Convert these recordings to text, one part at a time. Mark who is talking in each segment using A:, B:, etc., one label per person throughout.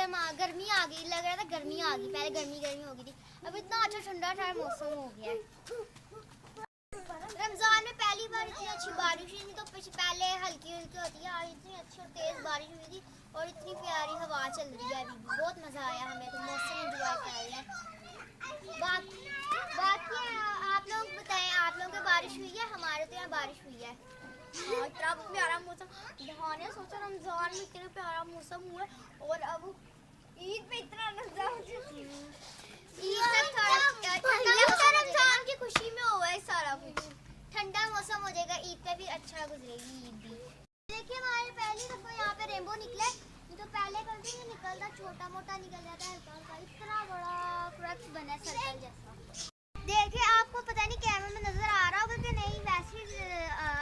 A: गर्मी आ गई, लग रहा था गर्मी आ गई, पहले गर्मी गर्मी हो गई थी, अब इतना अच्छा ठंडा ठंडा मौसम हो गया है। रमजान में पहली बार इतनी अच्छी बारिश हुई थी, तो पहले हल्की हल्की होती है, आज इतनी अच्छी और तेज बारिश हुई थी और इतनी प्यारी हवा चल रही है, अभी बहुत मजा आया हमें, तो मौसम एंजॉय कर रहे हैं। बाकी आप लोग बताएं, आप लोगों की बारिश हुई है? हमारे तो यहाँ बारिश हुई है। इतना प्यारा मौसम, मैंने सोचा रमजान में इतना प्यारा मौसम हुआ और अब ईद पे इतना ईद तक रमजान की खुशी में हुआ है सारा कुछ, ठंडा मौसम हो जाएगा, ईद पे भी अच्छा गुजरेगी ईद भी। देखिए हमारे पहली दफा यहाँ पे रेनबो निकले, तो पहले कभी नहीं निकलता, छोटा मोटा निकल जाता है, हल्का हल्का, इतना बड़ा क्रक्स बना है सर्कल जैसा। देखिए आपको पता नहीं कैमरे में नजर आ रहा होगा कि नहीं, वैसे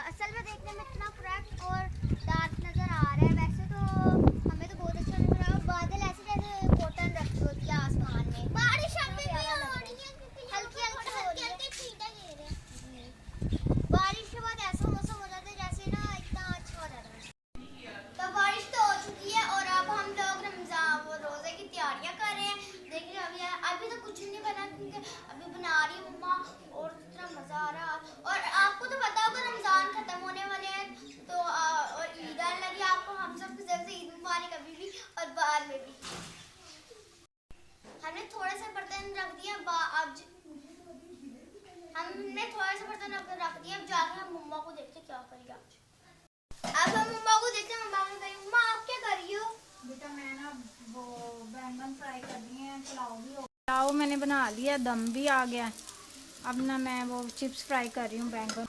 A: असल में देखने में इतना क्रक्स और डार्क नजर आ रहा है, वैसे तो हमें तो बहुत अच्छा लग रहा है, बादल ऐसे जैसे कॉटन रखी होती है आसमान में, बारिश हल्की हल्की हो रही है, बारिश के बाद ऐसा मौसम हो जाता है जैसे ना इतना अच्छा हो जाता है। तो बारिश तो हो चुकी है और अब हम लोग रमजान वो रोजे की तैयारियां कर रहे हैं। देखिए अभी तो कुछ नहीं बना क्योंकि अभी बना रही हूँ मम्मा, और इतना मजा आ रहा। और आपको तो पता होगा रमजान खत्म होने वाले हैं, तो और ईद आने लगी, आपको हम सब से ईद मुबारक अभी भी और बाद में भी। हमने थोड़ा सा बर्तन रख दिया, अब हमने थोड़ा सा बर्तन रख दिया, अब जाके हम मम्मा को देखते क्या करिए आज। अब हम मम्मा को देखते हैं, मम्मा को कही मम्मा आप क्या कर रही हो?
B: बेटा मैं ना वो बैंगन फ्राई कर दिए हैं, पुलाव भी हो, पुलाव मैंने बना लिया, दम भी आ गया, अब ना मैं वो चिप्स फ्राई कर रही हूँ बैंगन।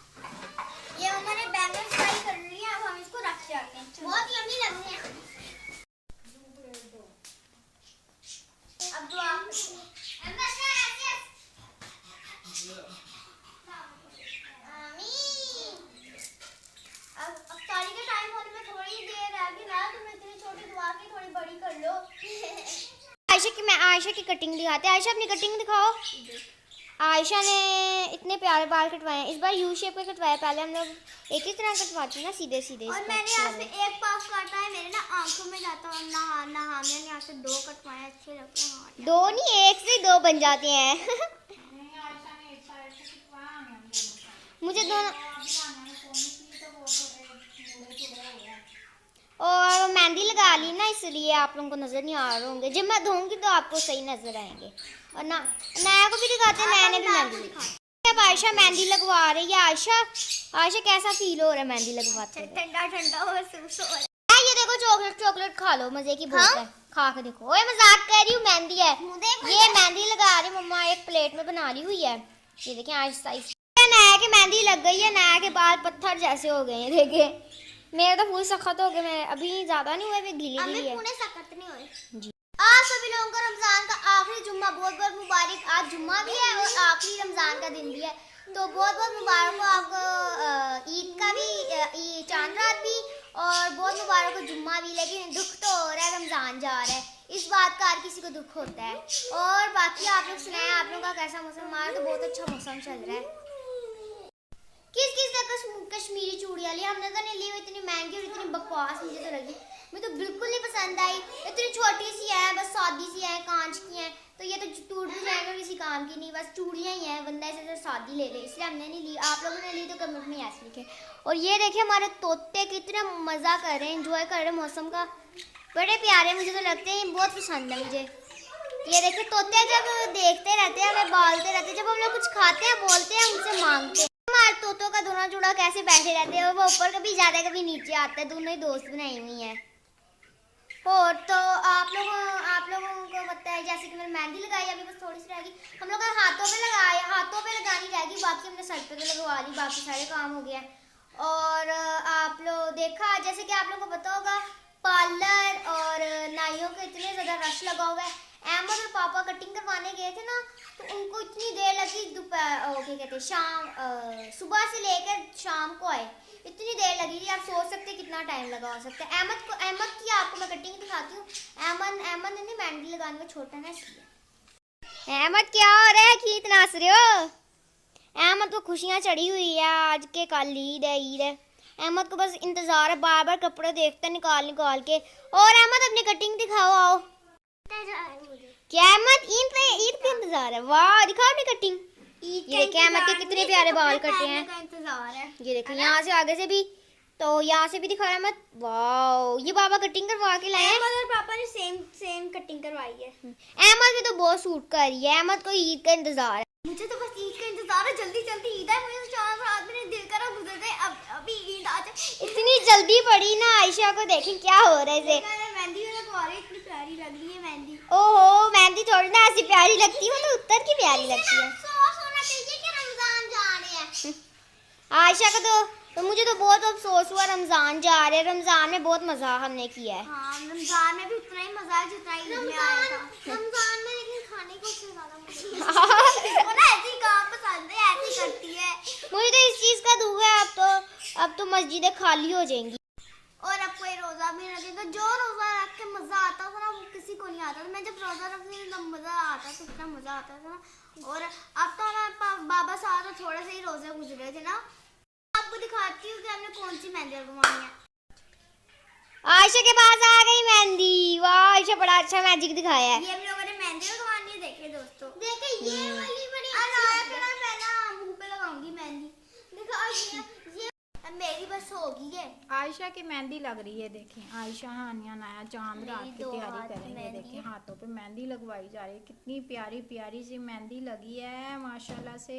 A: ये मम्मा ने बैंगन फ्राई कर लिया, अब हम इसको रख जाते हैं, बहुत यम्मी लग रहे हैं। अब तो आप अफ्तारी का टाइम होने में थोड़ी देर रह गई ना, तुम इतनी छोटी दुआ की थोड़ी बड़ी कर लो। आयशा की कटिंग दिखाते हैं, आयशा अपनी कटिंग दिखाओ। आयशा ने इतने प्यारे बाल कटवाए हैं, इस बार यू शेप के कटवाए, पहले हम लोग एक ही तरह कटवाते हैं ना, सीधे सीधे। और मैंने यहाँ पे एक पास काटा है, मेरे ना आंखों में जाता है नहा, मैंने यहाँ से दो कटवाए, अच्छे लगते हैं। दो नहीं, एक से दो बन जाते हैं। मुझे दोनों, और मेहंदी लगा ली ना, इसलिए आप लोगों को नजर नहीं आ रहे होंगे, जब मैं धोऊंगी तो आपको सही नजर आएंगे। और ना नया को भी दिखाते हैं, मैंने भी मेहंदी दिखाई। अब आयशा मेहंदी लगवा रही है। आयशा कैसा फील हो रहा है मेहंदी लगवाते हुए? ठंडा ठंडा महसूस हो रहा है। ये देखो चॉकलेट खा लो, मजे की बात है, खा के देखो। ओए मजाक कर रही हूँ, मेहंदी है ये, मेहंदी लगा रही मम्मा, एक प्लेट में बना ली हुई है, ये देखें आहिस्ता आहिस्ता। नया के मेहंदी लग गई है, नया के बाल पत्थर जैसे हो गए हैं, देखे मेरे तो फूल सख्त हो गए, मैं अभी ज्यादा नहीं हुए, गीली गीली है। सख्त नहीं हुए जी। आज सभी लोगों को रमजान का आखिरी जुम्मा बहुत बहुत मुबारक। आज जुम्मा भी है और आखिरी रमजान का दिन भी है, तो बहुत बहुत मुबारक हो आपको ईद का भी, चांद रात भी, और बहुत मुबारक हो जुम्मा भी। लेकिन दुख तो हो रहा है, रमजान जा रहा है, इस बात का हर किसी को दुख होता है। और बाकी आप लोग सुनाएं, आप लोगों का कैसा मौसम? हमारा तो बहुत अच्छा मौसम चल रहा है। किस किस ने कश्मीरी चूड़ियाँ ली? हमने तो नहीं ली, इतनी महंगी और इतनी बकवास मुझे तो लगी, मुझे तो बिल्कुल नहीं पसंद आई। इतनी छोटी सी है, बस सादी सी है, कांच की है, तो ये तो टूट भी जाएगा, किसी काम की नहीं, बस चूड़ियाँ ही हैं, बंदा ऐसे सादी ले ले, इसलिए हमने नहीं ली। आप लोगों ने ली तो कमेंट में ऐसे लिखे। और ये देखिए हमारे तोते कितना मज़ा कर रहे हैं, इंजॉय कर रहे हैं मौसम का, बड़े प्यारे मुझे तो लगते हैं, बहुत पसंद है मुझे। ये देखिए तोते जब देखते रहते हैं, हमें बालते रहते हैं, जब हम लोग कुछ खाते हैं बोलते हैं, उनसे मांगते हैं। हमारे तोतों का दोनों जुड़ा कैसे बैठे रहते हैं, वो ऊपर कभी जाता है कभी नीचे आता है, दोनों ही दोस्त बनाई हुई हैं। और तो आप लोगों को पता है, जैसे कि मैंने मेहंदी लगाई, अभी बस थोड़ी सी रहेगी, हम लोग हाथों पे लगाए, हाथों पे लगानी रहेगी, बाकी हमने सर पे तो लगवा ली, बाकी सारे काम हो गया। और आप लोग देखा, जैसे कि आप लोगों को पता होगा पार्लर और नाइयों के इतने ज़्यादा रश लगा हुआ है। अहमद और पापा कटिंग करवाने गए थे ना, तो उनको इतनी देर लगी, दोपहर क्या कहते हैं शाम, सुबह से लेकर शाम को आए, इतनी देर लगी थी। आप सोच सकते हैं कितना टाइम लगा हो सकता है। अहमद की आपको मैं कटिंग दिखाती हूँ। अहमद ने मेहंदी लगाने में छोटा ना, इसलिए। अहमद क्या हो रहा है कि इतना हंस रहे हो? अहमद को खुशियाँ चढ़ी हुई है, आज के कल ईद है। अहमद को बस इंतजार है, बार बार कपड़े देखते हैं निकाल के। और अहमद अपनी कटिंग दिखाओ, आओ। है मुझे। क़यामत ईद का इंतजार है। वाह दिखाओ अपनी कटिंग। ये देखिए अहमद के कितने प्यारे बाल कटे हैं।
B: इंतजार है।
A: ये देखिए यहाँ से आगे से भी, तो यहाँ से भी दिखाया अहमद। वाह ये बाबा कटिंग करवा के लाए हैं।
B: अहमद और पापा ने सेम कटिंग करवाई है।
A: अहमद भी तो बहुत सूट कर रही है। अहमद को ईद का इंतजार है।
B: मुझे तो बस ईद का इंतजार है, जल्दी जल्दी ईद है। मुझे तो 4 रात में दिल करा गुजर गए, अब अभी ईद आ जाए।
A: इतनी जल्दी पड़ी ना। आयशा को देखें क्या हो रहा है इसे।
B: मेहंदी लगवा रही, इतनी प्यारी लग रही है मेहंदी।
A: ओहो मेहंदी थोड़ी ना ऐसी प्यारी लगती है, तो उत्तर की प्यारी लगती है।
B: सोना चाहिए कि रमजान जा रहे हैं।
A: आयशा का तो मुझे तो बहुत अफसोस हुआ रमजान जा रहे हैं। रमजान में बहुत मजा हमने किया है।
B: हाँ रमजान में भी उतना ही मजा है जितना ईद में आया था। रमजान में लेकिन खाने को उससे ज्यादा मजा वो ना ऐसी काम पसंद है, ऐसी करती है।
A: मुझे तो इस चीज का दुख है। अब तो मस्जिदें खाली हो जाएंगी।
B: और अब कोई रोजा भी रखेगा। जो रोजा रख के मजा आता था ना वो किसी को नहीं आता था। मैं जब रोजा रखती थी तब मजा आता था, इतना मजा आता था ना। और अब तो हमारे बाबा साहब तो थोड़े से ही रोजे गुजरे थे ना। आपको दिखाती हूँ कि हमने कौन सी मेहंदी लगवानी है।
A: आयशा के पास आ गई मेहंदी। वाह आयशा बड़ा अच्छा मैजिक दिखाया है।
B: ये हम लोगों ने मेहंदी लगवानी है। देखिए दोस्तों, देखिए ये
A: हम्म।
B: वाली बड़ी अच्छी है। मैं ना मुंह पे लगाऊंगी मेहंदी। देखो ये अब मेरी बस होगी है। आयशा की मेहंदी लग रही है। देखिए आयशा हानिया नया चांद रात की तैयारी कर रही है। देखिए हाथों पे मेहंदी लगवाई जा रही है। कितनी प्यारी प्यारी सी मेहंदी लगी है माशाल्लाह से।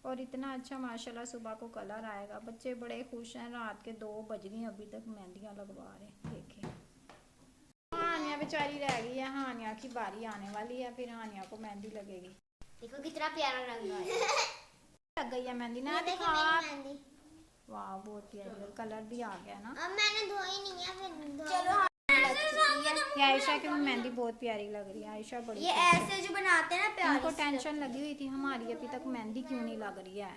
B: और इतना अच्छा माशाल्लाह सुबह को कलर आएगा। बच्चे बड़े खुश हैं। रात के 2 बज गए अभी तक मेहंदियाँ लगवा रहे हैं। देखिए हानिया बेचारी रह गई है। हानिया की बारी आने वाली है, फिर हानिया को मेहंदी लगेगी।
A: देखो कितना प्यारा रंग है।
B: लग गई है मेहंदी ना।
A: देखो
B: देखो
A: मेरी मेहंदी।
B: वाह बहुत प्यारी, कलर भी आ गया ना।
A: अब मैंने धोई नहीं है फिर
B: चलो ये आयशा की भी मेहंदी बहुत प्यारी लग रही है। आयशा बड़ी
A: ये ऐसे जो बनाते हैं ना प्यारी
B: उनको टेंशन लगी हुई थी हमारी अभी तक मेहंदी क्यों नहीं लग रही है।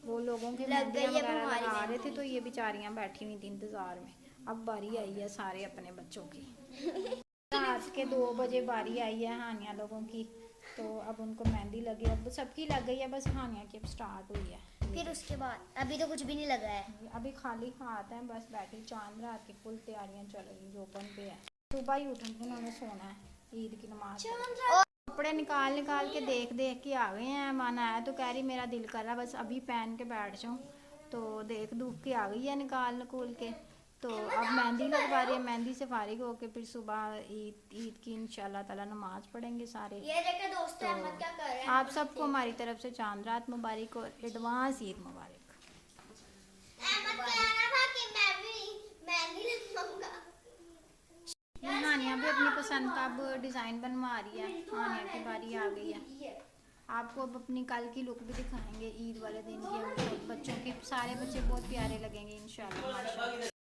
B: वो लोगों की
A: लग
B: मेहंदियाँ
A: गई है
B: वगैरह
A: हमारी
B: लगा रहे थे तो ये बेचारियाँ बैठी हुई थी इंतजार में। अब बारी आई है सारे अपने बच्चों की। रात के 2 बजे बारी आई है हानिया लोगों की, तो अब उनको मेहंदी लगी। अब सबकी लग गई है, बस हानिया की अब स्टार्ट हुई है।
A: फिर उसके बाद अभी तो कुछ भी नहीं लगा है।
B: अभी खाली हाथ है, बस बैठी। चांद रात की फुल तैयारियां चल रही जो ओपन पे है। सुबह ही उठेंगे, उन्होंने सोना है ईद की नमाज। कपड़े निकाल के देख के आ गए हैं। माना है तो कह रही मेरा दिल कर रहा बस अभी पहन के बैठ जाऊँ, तो देख दुख के आ गई है निकाल के। तो अब मेहंदी लगवा रही है। मेहंदी से फारिग होके फिर सुबह ईद की इंशाल्लाह ताला नमाज पढ़ेंगे सारे।
A: ये देखे दोस्तों अहमद क्या कर रहे हैं।
B: आप सबको हमारी तरफ से चांद रात मुबारक और एडवांस ईद मुबारक।
A: अहमद कह रहा था कि मैं भी मेहंदी लगवाऊंगा।
B: हानिया भी अपनी पसंद का अब डिज़ाइन बनवा रही है। हानिया की बारी आ गई है। आपको अब अपनी कल की लुक भी दिखाएंगे ईद वाले दिन की। अब बच्चों के सारे बच्चे बहुत प्यारे लगेंगे इंशाल्लाह माशाल्लाह।